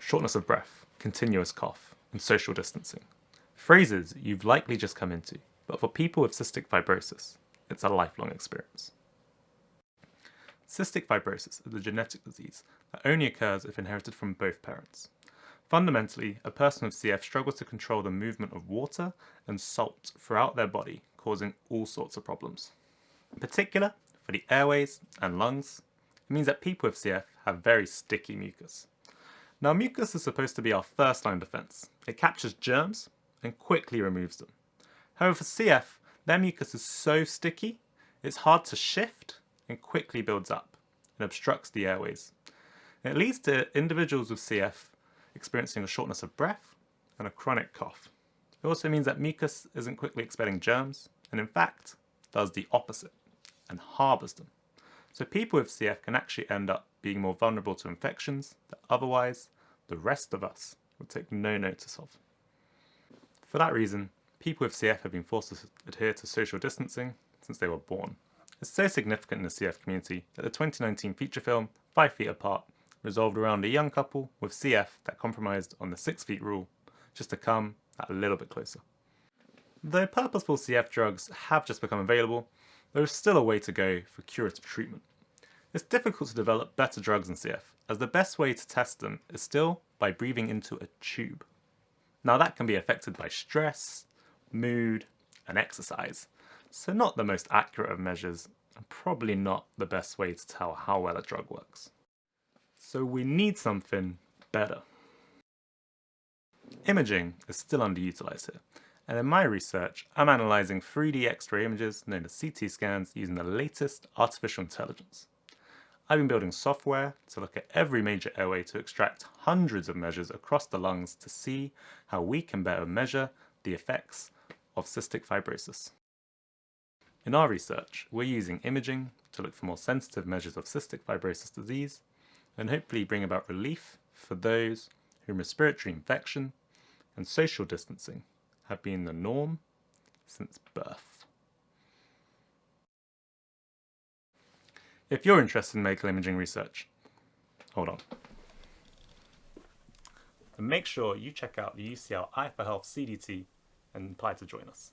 shortness of breath, continuous cough, and social distancing. Phrases you've likely just come into, but for people with cystic fibrosis, it's a lifelong experience. Cystic fibrosis is a genetic disease that only occurs if inherited from both parents. Fundamentally, a person with CF struggles to control the movement of water and salt throughout their body, causing all sorts of problems. In particular, for the airways and lungs, it means that people with CF have very sticky mucus. Now, mucus is supposed to be our first line defense. It captures germs and quickly removes them. However, for CF, their mucus is so sticky, it's hard to shift and quickly builds up and obstructs the airways. It leads to individuals with CF experiencing a shortness of breath and a chronic cough. It also means that mucus isn't quickly expelling germs, and in fact, does the opposite and harbours them. So people with CF can actually end up being more vulnerable to infections that otherwise the rest of us would take no notice of. For that reason, people with CF have been forced to adhere to social distancing since they were born. It's so significant in the CF community that the 2019 feature film, 5 Feet Apart, resolved around a young couple with CF that compromised on the 6 feet rule, just to come that little bit closer. Though purposeful CF drugs have just become available, there is still a way to go for curative treatment. It's difficult to develop better drugs in CF, as the best way to test them is still by breathing into a tube. Now that can be affected by stress, mood, and exercise, so not the most accurate of measures, and probably not the best way to tell how well a drug works. So we need something better. Imaging is still underutilized here, and in my research, I'm analysing 3D X-ray images known as CT scans using the latest artificial intelligence. I've been building software to look at every major airway to extract hundreds of measures across the lungs to see how we can better measure the effects of cystic fibrosis. In our research, we're using imaging to look for more sensitive measures of cystic fibrosis disease and hopefully bring about relief for those whom respiratory infection and social distancing have been the norm since birth. If you're interested in medical imaging research, hold on. And make sure you check out the UCL Eye for Health CDT and apply to join us.